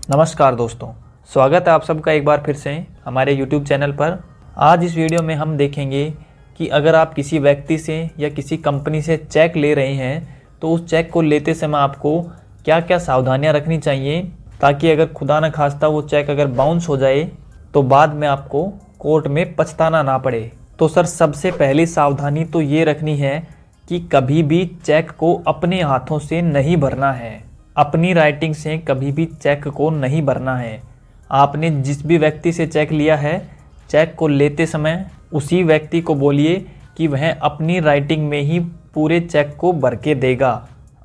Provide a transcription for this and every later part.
नमस्कार दोस्तों, स्वागत है आप सबका एक बार फिर से हमारे YouTube चैनल पर। आज इस वीडियो में हम देखेंगे कि अगर आप किसी व्यक्ति से या किसी कंपनी से चेक ले रहे हैं तो उस चेक को लेते समय आपको क्या क्या सावधानियां रखनी चाहिए, ताकि अगर खुदा न खास्ता वो चेक अगर बाउंस हो जाए तो बाद में आपको कोर्ट में पछताना ना पड़े। तो सर, सबसे पहली सावधानी तो ये रखनी है कि कभी भी चेक को अपने हाथों से नहीं भरना है। अपनी राइटिंग से कभी भी चेक को नहीं भरना है। आपने जिस भी व्यक्ति से चेक लिया है, चेक को लेते समय उसी व्यक्ति को बोलिए कि वह अपनी राइटिंग में ही पूरे चेक को भर के देगा।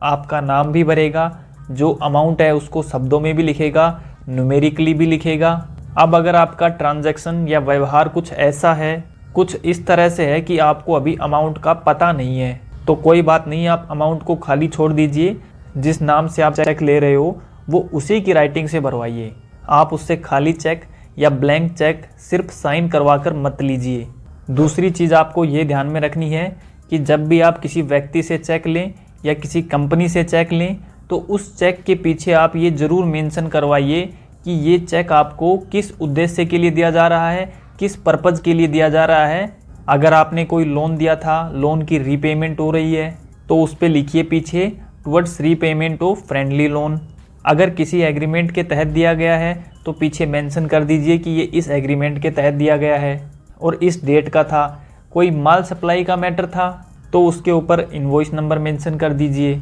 आपका नाम भी भरेगा, जो अमाउंट है उसको शब्दों में भी लिखेगा, न्यूमेरिकली भी लिखेगा। अब अगर आपका ट्रांजैक्शन या व्यवहार कुछ ऐसा है, कुछ इस तरह से है कि आपको अभी अमाउंट का पता नहीं है, तो कोई बात नहीं, आप अमाउंट को खाली छोड़ दीजिए। जिस नाम से आप चेक ले रहे हो वो उसी की राइटिंग से भरवाइए। आप उससे खाली चेक या ब्लैंक चेक सिर्फ साइन करवा कर मत लीजिए। दूसरी चीज़ आपको ये ध्यान में रखनी है कि जब भी आप किसी व्यक्ति से चेक लें या किसी कंपनी से चेक लें तो उस चेक के पीछे आप ये ज़रूर मेंशन करवाइए कि ये चेक आपको किस उद्देश्य के लिए दिया जा रहा है, किस पर्पज़ के लिए दिया जा रहा है। अगर आपने कोई लोन दिया था, लोन की रीपेमेंट हो रही है, तो उस पर लिखिए पीछे towards repayment of friendly loan. अगर किसी एग्रीमेंट के तहत दिया गया है तो पीछे मेंशन कर दीजिए कि ये इस एग्रीमेंट के तहत दिया गया है और इस डेट का था। कोई माल सप्लाई का मैटर था तो उसके ऊपर इनवॉइस नंबर मेंशन कर दीजिए।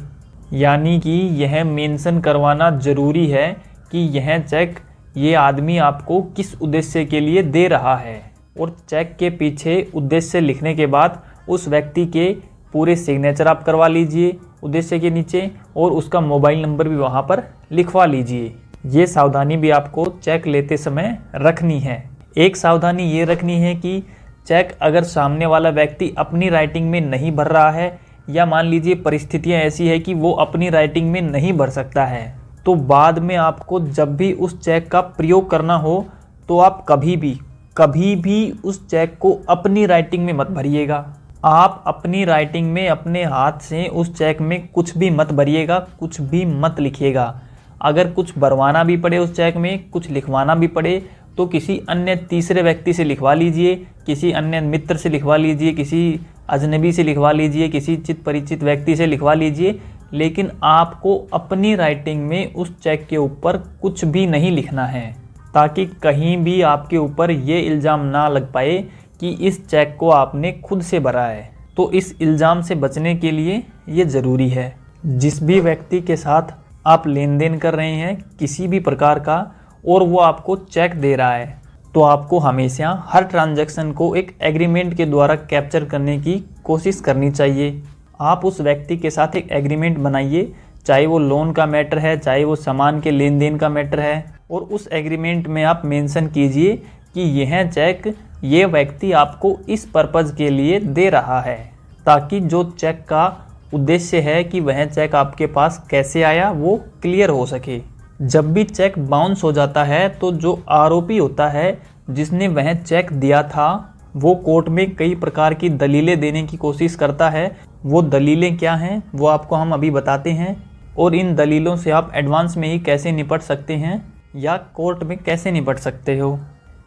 यानी कि यह मेंशन करवाना ज़रूरी है कि यह चेक ये आदमी आपको किस उद्देश्य के लिए दे रहा है। और चेक के पीछे उद्देश्य लिखने के बाद उस व्यक्ति के पूरे सिग्नेचर आप करवा लीजिए उद्देश्य के नीचे, और उसका मोबाइल नंबर भी वहाँ पर लिखवा लीजिए। ये सावधानी भी आपको चेक लेते समय रखनी है। एक सावधानी ये रखनी है कि चेक अगर सामने वाला व्यक्ति अपनी राइटिंग में नहीं भर रहा है, या मान लीजिए परिस्थितियाँ ऐसी है कि वो अपनी राइटिंग में नहीं भर सकता है, तो बाद में आपको जब भी उस चेक का प्रयोग करना हो तो आप कभी भी उस चेक को अपनी राइटिंग में मत भरिएगा। आप अपनी राइटिंग में अपने हाथ से उस चेक में कुछ भी मत भरिएगा, कुछ भी मत लिखिएगा। अगर कुछ भरवाना भी पड़े उस चेक में, कुछ लिखवाना भी पड़े, तो किसी अन्य तीसरे व्यक्ति से लिखवा लीजिए, किसी अन्य मित्र से लिखवा लीजिए, किसी अजनबी से लिखवा लीजिए, किसी चित परिचित व्यक्ति से लिखवा लीजिए। लेकिन आपको अपनी राइटिंग में उस चेक के ऊपर कुछ भी नहीं लिखना है, ताकि कहीं भी आपके ऊपर ये इल्ज़ाम ना लग पाए कि इस चेक को आपने खुद से भरा है। तो इस इल्ज़ाम से बचने के लिए ये ज़रूरी है। जिस भी व्यक्ति के साथ आप लेन देन कर रहे हैं किसी भी प्रकार का, और वो आपको चेक दे रहा है, तो आपको हमेशा हर ट्रांजैक्शन को एक एग्रीमेंट के द्वारा कैप्चर करने की कोशिश करनी चाहिए। आप उस व्यक्ति के साथ एक एग्रीमेंट बनाइए, चाहे वो लोन का मैटर है, चाहे वो सामान के लेन देन का मैटर है, और उस एग्रीमेंट में आप मेंशन कीजिए कि यह चेक ये व्यक्ति आपको इस पर्पज़ के लिए दे रहा है, ताकि जो चेक का उद्देश्य है कि वह चेक आपके पास कैसे आया वो क्लियर हो सके। जब भी चेक बाउंस हो जाता है तो जो आरोपी होता है जिसने वह चेक दिया था, वो कोर्ट में कई प्रकार की दलीलें देने की कोशिश करता है। वो दलीलें क्या हैं वो आपको हम अभी बताते हैं, और इन दलीलों से आप एडवांस में ही कैसे निपट सकते हैं या कोर्ट में कैसे निपट सकते हो।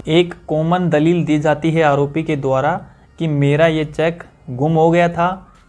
एक कॉमन दलील दी जाती है आरोपी के द्वारा कि मेरा ये चेक गुम हो गया था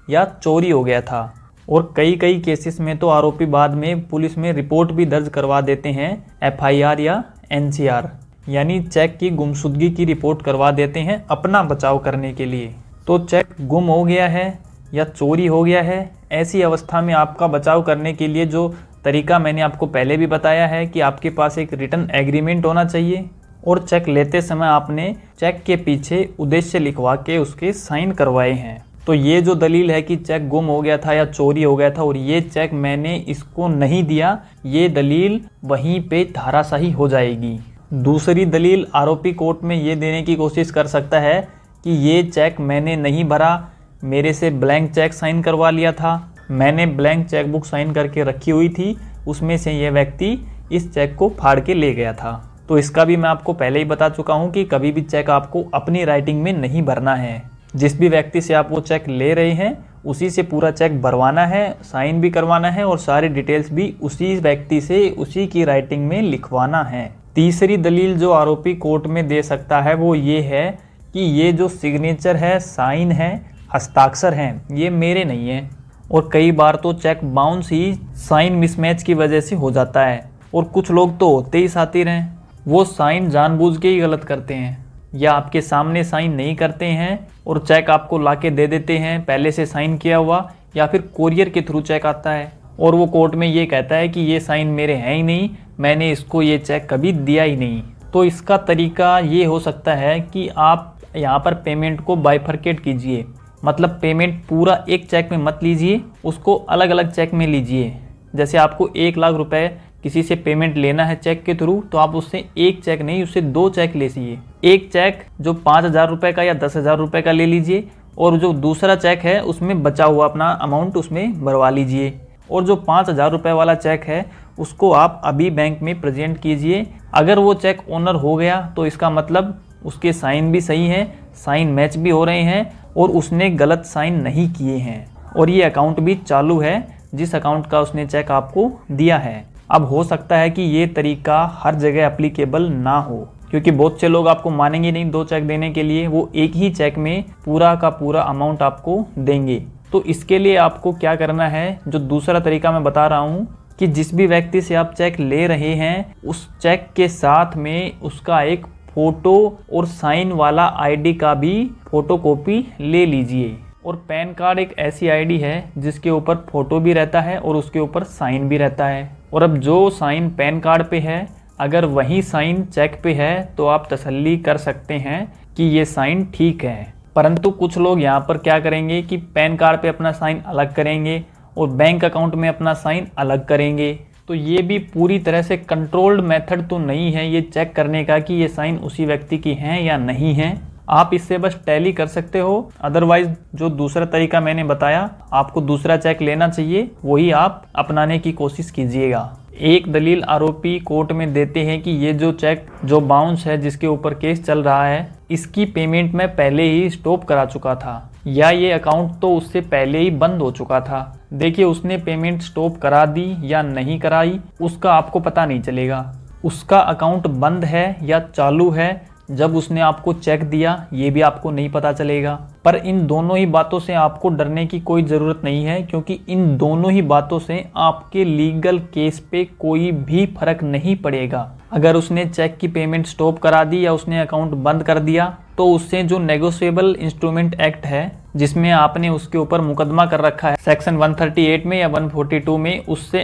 या चोरी हो गया था, और कई केसेस में तो आरोपी बाद में पुलिस में रिपोर्ट भी दर्ज करवा देते हैं, FIR या NCR, यानी चेक की गुमशुदगी की रिपोर्ट करवा देते हैं अपना बचाव करने के लिए। तो चेक गुम हो गया है या चोरी हो गया है, ऐसी अवस्था में आपका बचाव करने के लिए जो तरीका मैंने आपको पहले भी बताया है कि आपके पास एक रिटन एग्रीमेंट होना चाहिए, और चेक लेते समय आपने चेक के पीछे उद्देश्य लिखवा के उसके साइन करवाए हैं। तो ये जो दलील है कि चेक गुम हो गया था या चोरी हो गया था और ये चेक मैंने इसको नहीं दिया, ये दलील वहीं पे धाराशाही हो जाएगी। दूसरी दलील आरोपी कोर्ट में ये देने की कोशिश कर सकता है कि ये चेक मैंने नहीं भरा, मेरे से ब्लैंक चेक साइन करवा लिया था, मैंने ब्लैंक चेक बुक साइन करके रखी हुई थी, उसमें से ये व्यक्ति इस चेक को फाड़ के ले गया था। तो इसका भी मैं आपको पहले ही बता चुका हूँ कि कभी भी चेक आपको अपनी राइटिंग में नहीं भरना है। जिस भी व्यक्ति से आप वो चेक ले रहे हैं उसी से पूरा चेक भरवाना है, साइन भी करवाना है और सारी डिटेल्स भी उसी व्यक्ति से उसी की राइटिंग में लिखवाना है। तीसरी दलील जो आरोपी कोर्ट में दे सकता है वो ये है कि ये जो सिग्नेचर है, साइन है, हस्ताक्षर हैं, ये मेरे नहीं है। और कई बार तो चेक बाउंस ही साइन मिसमैच की वजह से हो जाता है। और कुछ लोग तो होते ही सातिर हैं, वो साइन जानबूझ के ही गलत करते हैं या आपके सामने साइन नहीं करते हैं और चेक आपको लाके दे देते हैं पहले से साइन किया हुआ, या फिर कोरियर के थ्रू चेक आता है और वो कोर्ट में ये कहता है कि ये साइन मेरे हैं ही नहीं, मैंने इसको ये चेक कभी दिया ही नहीं। तो इसका तरीका ये हो सकता है कि आप यहाँ पर पेमेंट को बाइफरकेट कीजिए, मतलब पेमेंट पूरा एक चेक में मत लीजिए, उसको अलग अलग चेक में लीजिए। जैसे आपको 1 लाख रुपए किसी से पेमेंट लेना है चेक के थ्रू, तो आप उससे एक चेक नहीं, उससे 2 चेक लीजिए। एक चेक जो 5,000 रुपये का या 10,000 रुपये का ले लीजिए और जो दूसरा चेक है उसमें बचा हुआ अपना अमाउंट उसमें भरवा लीजिए। और जो 5,000 रुपये वाला चेक है उसको आप अभी बैंक में प्रेजेंट कीजिए। अगर वो चेक ओनर हो गया तो इसका मतलब उसके साइन भी सही हैं, साइन मैच भी हो रहे हैं और उसने गलत साइन नहीं किए हैं और ये अकाउंट भी चालू है जिस अकाउंट का उसने चेक आपको दिया है। अब हो सकता है कि ये तरीका हर जगह एप्लीकेबल ना हो, क्योंकि बहुत से लोग आपको मानेंगे नहीं 2 चेक देने के लिए, वो एक ही चेक में पूरा का पूरा अमाउंट आपको देंगे। तो इसके लिए आपको क्या करना है, जो दूसरा तरीका मैं बता रहा हूँ कि जिस भी व्यक्ति से आप चेक ले रहे हैं उस चेक के साथ में उसका एक फोटो और साइन वाला आईडी का भी फोटोकॉपी ले लीजिए। और पैन कार्ड एक ऐसी आईडी है जिसके ऊपर फोटो भी रहता है और उसके ऊपर साइन भी रहता है। और अब जो साइन पैन कार्ड पे है अगर वही साइन चेक पे है तो आप तसल्ली कर सकते हैं कि ये साइन ठीक है। परंतु कुछ लोग यहाँ पर क्या करेंगे कि पैन कार्ड पे अपना साइन अलग करेंगे और बैंक अकाउंट में अपना साइन अलग करेंगे। तो ये भी पूरी तरह से कंट्रोल्ड मेथड तो नहीं है ये चेक करने का कि ये साइन उसी व्यक्ति की हैं या नहीं हैं। आप इससे बस टैली कर सकते हो। अदरवाइज जो दूसरा तरीका मैंने बताया, आपको दूसरा चेक लेना चाहिए, वही आप अपनाने की कोशिश कीजिएगा। एक दलील आरोपी कोर्ट में देते हैं कि ये जो चेक जो बाउंस है जिसके ऊपर केस चल रहा है, इसकी पेमेंट मैं पहले ही स्टॉप करा चुका था या ये अकाउंट तो उससे पहले ही बंद हो चुका था। देखिए, उसने पेमेंट स्टॉप करा दी या नहीं कराई उसका आपको पता नहीं चलेगा। उसका अकाउंट बंद है या चालू है जब उसने आपको चेक दिया ये भी आपको नहीं पता चलेगा। पर इन दोनों ही बातों से आपको डरने की कोई ज़रूरत नहीं है, क्योंकि इन दोनों ही बातों से आपके लीगल केस पे कोई भी फर्क नहीं पड़ेगा। अगर उसने चेक की पेमेंट स्टॉप करा दी या उसने अकाउंट बंद कर दिया तो उससे जो नेगोशिएबल इंस्ट्रूमेंट एक्ट है जिसमें आपने उसके ऊपर मुकदमा कर रखा है सेक्शन 138 में या 142 में, उससे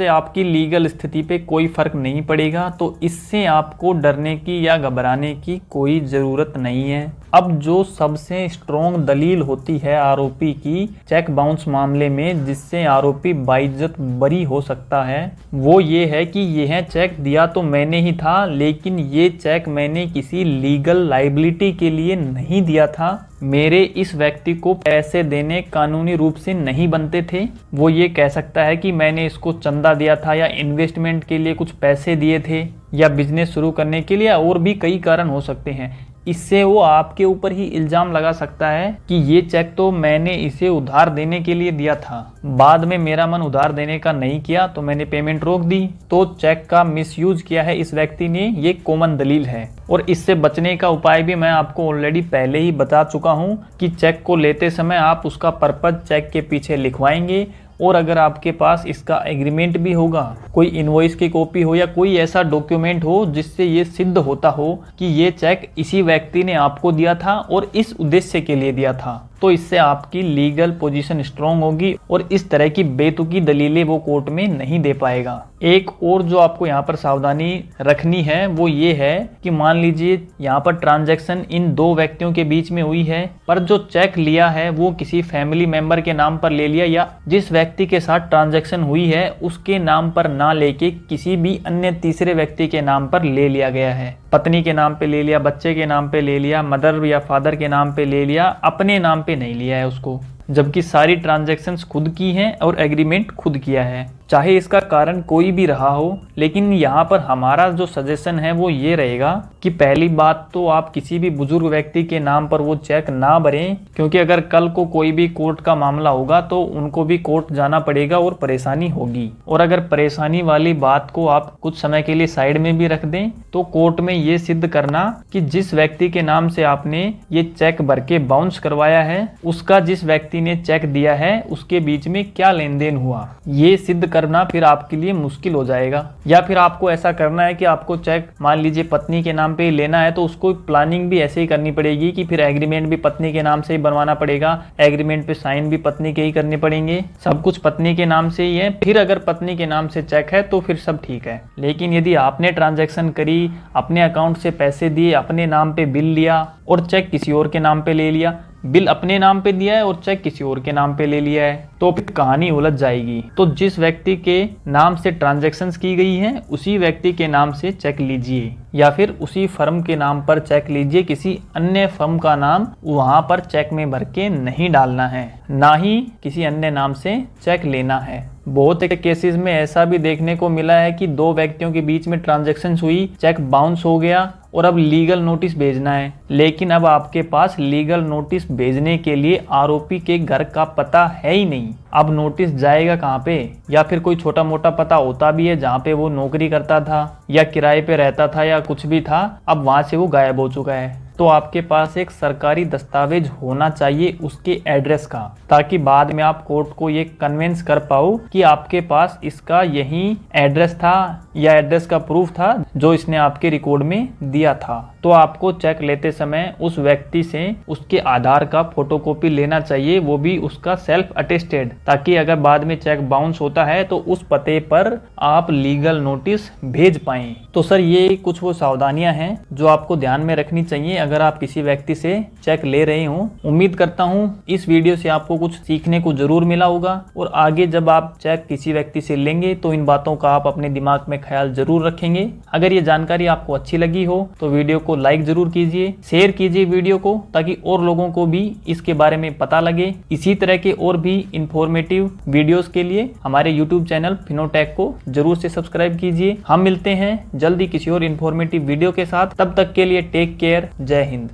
आपकी लीगल स्थिति पे कोई फर्क नहीं पड़ेगा। तो इससे आपको डरने की या घबराने की कोई ज़रूरत नहीं है। अब जो सबसे स्ट्रॉन्ग दलील होती है आरोपी की चेक बाउंस मामले में जिससे आरोपी बाइज्जत बरी हो सकता है, वो ये है कि यह चेक दिया तो मैंने ही था, लेकिन ये चेक मैंने किसी लीगल लाइबिलिटी के लिए नहीं दिया था। मेरे इस व्यक्ति को पैसे देने कानूनी रूप से नहीं बनते थे। वो ये कह सकता है कि मैंने इसको चंदा दिया था या इन्वेस्टमेंट के लिए कुछ पैसे दिए थे या बिजनेस शुरू करने के लिए, और भी कई कारण हो सकते हैं। इससे वो आपके ऊपर ही इल्ज़ाम लगा सकता है कि ये चेक तो मैंने इसे उधार देने के लिए दिया था, बाद में मेरा मन उधार देने का नहीं किया तो मैंने पेमेंट रोक दी। तो चेक का मिसयूज किया है इस व्यक्ति ने, ये कॉमन दलील है। और इससे बचने का उपाय भी मैं आपको ऑलरेडी पहले ही बता चुका हूँ कि चेक को लेते समय आप उसका पर्पज चेक के पीछे लिखवाएंगे, और अगर आपके पास इसका एग्रीमेंट भी होगा, कोई इनवॉइस की कॉपी हो या कोई ऐसा डॉक्यूमेंट हो जिससे ये सिद्ध होता हो कि ये चेक इसी व्यक्ति ने आपको दिया था और इस उद्देश्य के लिए दिया था, तो इससे आपकी लीगल पोजीशन स्ट्रांग होगी और इस तरह की बेतुकी दलीलें वो कोर्ट में नहीं दे पाएगा। एक और जो आपको यहाँ पर सावधानी रखनी है वो ये है कि मान लीजिए यहाँ पर ट्रांजैक्शन इन दो व्यक्तियों के बीच में हुई है, पर जो चेक लिया है वो किसी फैमिली मेंबर के नाम पर ले लिया या जिस व्यक्ति के साथ ट्रांजैक्शन हुई है उसके नाम पर ना लेके किसी भी अन्य तीसरे व्यक्ति के नाम पर ले लिया गया है। पत्नी के नाम पे ले लिया, बच्चे के नाम पे ले लिया, मदर या फादर के नाम पे ले लिया, अपने नाम पे नहीं लिया है उसको, जबकि सारी ट्रांजैक्शंस खुद की हैं और एग्रीमेंट खुद किया है। चाहे इसका कारण कोई भी रहा हो, लेकिन यहाँ पर हमारा जो सजेशन है वो ये रहेगा कि पहली बात तो आप किसी भी बुजुर्ग व्यक्ति के नाम पर वो चेक ना भरें, क्योंकि अगर कल को कोई भी कोर्ट का मामला होगा तो उनको भी कोर्ट जाना पड़ेगा और परेशानी होगी। और अगर परेशानी वाली बात को आप कुछ समय के लिए साइड में भी रख दें तो कोर्ट में ये सिद्ध करना कि जिस व्यक्ति के नाम से आपने ये चेक भर के बाउंस करवाया है उसका जिस व्यक्ति ने चेक दिया है उसके बीच में क्या लेन देन हुआ, ये सिद्ध करना फिर आपके लिए मुश्किल हो जाएगा। या फिर आपको ऐसा करना है कि आपको चेक मान लीजिए पत्नी के नाम पे लेना है तो उसको प्लानिंग भी ऐसे ही करनी पड़ेगी कि फिर एग्रीमेंट भी पत्नी के नाम से ही बनवाना पड़ेगा, एग्रीमेंट पे साइन भी पत्नी के ही करने पड़ेंगे, सब कुछ पत्नी के नाम से ही है। फिर अगर पत्नी के नाम से चेक है तो फिर सब ठीक है। लेकिन यदि आपने ट्रांजैक्शन करी, अपने अकाउंट से पैसे दिए, अपने नाम पे बिल लिया और चेक किसी और के नाम पे ले लिया, बिल अपने नाम पे दिया है और चेक किसी और के नाम पे ले लिया है, तो फिर कहानी उलझ जाएगी। तो जिस व्यक्ति के नाम से ट्रांजैक्शंस की गई हैं उसी व्यक्ति के नाम से चेक लीजिए, या फिर उसी फर्म के नाम पर चेक लीजिए। किसी अन्य फर्म का नाम वहां पर चेक में भर के नहीं डालना है, ना ही किसी अन्य नाम से चेक लेना है। बहुत केसेस में ऐसा भी देखने को मिला है कि दो व्यक्तियों के बीच में ट्रांजैक्शन हुई, चेक बाउंस हो गया और अब लीगल नोटिस भेजना है, लेकिन अब आपके पास लीगल नोटिस भेजने के लिए आरोपी के घर का पता है ही नहीं। अब नोटिस जाएगा कहाँ पे? या फिर कोई छोटा मोटा पता होता भी है जहाँ पे वो नौकरी करता था या किराए पे रहता था या कुछ भी था, अब वहां से वो गायब हो चुका है। तो आपके पास एक सरकारी दस्तावेज होना चाहिए उसके एड्रेस का, ताकि बाद में आप कोर्ट को ये कन्विंस कर पाओ कि आपके पास इसका यही एड्रेस था या एड्रेस का प्रूफ था जो इसने आपके रिकॉर्ड में दिया था। तो आपको चेक लेते समय उस व्यक्ति से उसके आधार का फोटोकॉपी लेना चाहिए, वो भी उसका सेल्फ अटेस्टेड, ताकि अगर बाद में चेक बाउंस होता है तो उस पते पर आप लीगल नोटिस भेज पाएं। तो सर ये कुछ वो सावधानियां हैं जो आपको ध्यान में रखनी चाहिए अगर आप किसी व्यक्ति से चेक ले रहे हो। उम्मीद करता हूं इस वीडियो से आपको कुछ सीखने को जरूर मिला होगा और आगे जब आप चेक किसी व्यक्ति से लेंगे तो इन बातों का आप अपने दिमाग में ख्याल जरूर रखेंगे। अगर ये जानकारी आपको अच्छी लगी हो तो वीडियो को लाइक जरूर कीजिए, शेयर कीजिए वीडियो को, ताकि और लोगों को भी इसके बारे में पता लगे। इसी तरह के और भी इंफॉर्मेटिव वीडियोस के लिए हमारे YouTube चैनल फिनोटेक को जरूर से सब्सक्राइब कीजिए। हम मिलते हैं जल्दी किसी और इंफॉर्मेटिव वीडियो के साथ, तब तक के लिए टेक केयर, जय हिंद।